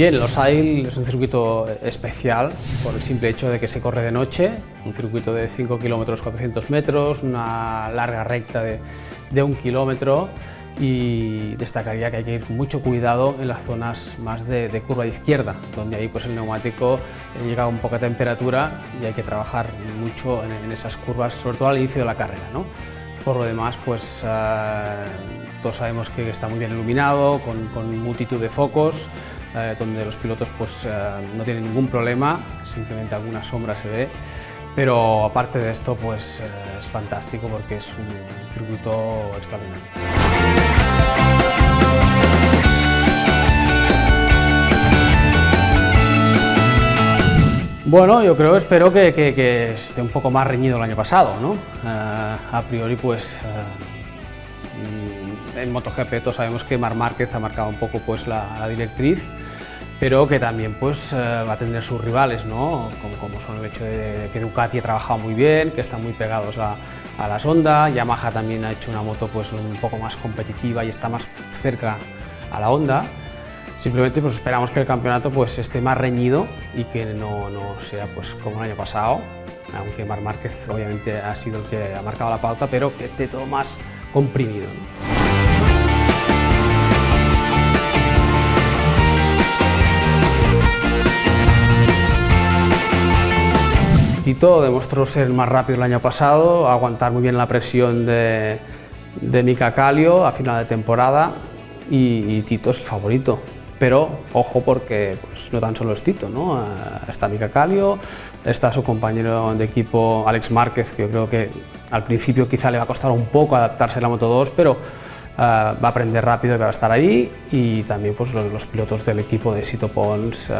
Bien, el Losail es un circuito especial por el simple hecho de que se corre de noche, un circuito de 5 kilómetros 400 metros, una larga recta de 1 kilómetro, y destacaría que hay que ir con mucho cuidado en las zonas más de curva de izquierda, donde ahí pues el neumático llega a un poca temperatura y hay que trabajar mucho en esas curvas, sobre todo al inicio de la carrera, ¿no? Por lo demás, pues todos sabemos que está muy bien iluminado, con multitud de focos, donde los pilotos pues no tienen ningún problema, simplemente alguna sombra se ve, pero aparte de esto pues es fantástico porque es un circuito extraordinario. Bueno, yo espero que esté un poco más reñido el año pasado, ¿no? A priori pues en MotoGP todos sabemos que Marc Márquez ha marcado un poco pues la directriz, pero que también pues va a tener sus rivales, ¿no? Como son el hecho de que Ducati ha trabajado muy bien, que están muy pegados a las Honda, Yamaha también ha hecho una moto pues un poco más competitiva y está más cerca a la Honda. Simplemente pues esperamos que el campeonato pues esté más reñido y que no sea pues como el año pasado, aunque Marc Márquez obviamente ha sido el que ha marcado la pauta, pero que esté todo más comprimido, ¿no? Tito demostró ser más rápido el año pasado, aguantar muy bien la presión de Mika Kallio a final de temporada, y Tito es el favorito. Pero ojo, porque pues, no tan solo es Tito, ¿no? Está Mika Kallio, está su compañero de equipo Alex Márquez, que yo creo que al principio quizá le va a costar un poco adaptarse a la Moto 2, pero va a aprender rápido y va a estar ahí. Y también pues, los pilotos del equipo de Sito Pons,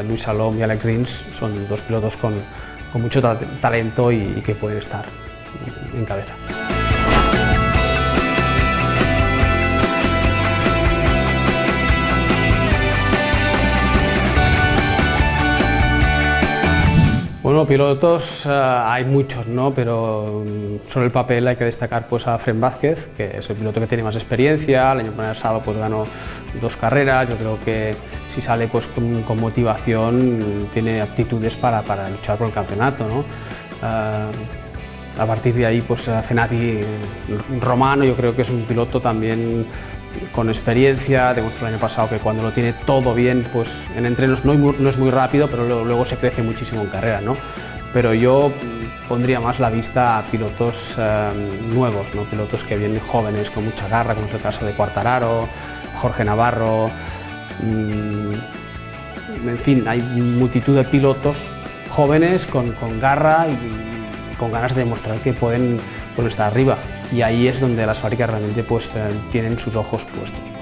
Luis Salom y Alex Rins, son dos pilotos con mucho talento y que pueden estar en cabeza. Bueno, pilotos hay muchos, ¿no? Pero sobre el papel hay que destacar pues, a Fren Vázquez, que es el piloto que tiene más experiencia. El año pasado pues, ganó 2 carreras. Yo creo que si sale pues, con motivación tiene aptitudes para luchar por el campeonato, ¿no? A partir de ahí, pues Fenati Romano, yo creo que es un piloto también con experiencia. Demostró el año pasado que cuando lo tiene todo bien, pues en entrenos no es muy rápido, pero luego se crece muchísimo en carrera, ¿no? Pero yo pondría más la vista a pilotos nuevos, ¿no? Pilotos que vienen jóvenes, con mucha garra, como es el caso de Quartararo, Jorge Navarro. En fin, hay multitud de pilotos jóvenes con garra y con ganas de demostrar que pueden estar arriba, y ahí es donde las fábricas realmente pues, tienen sus ojos puestos.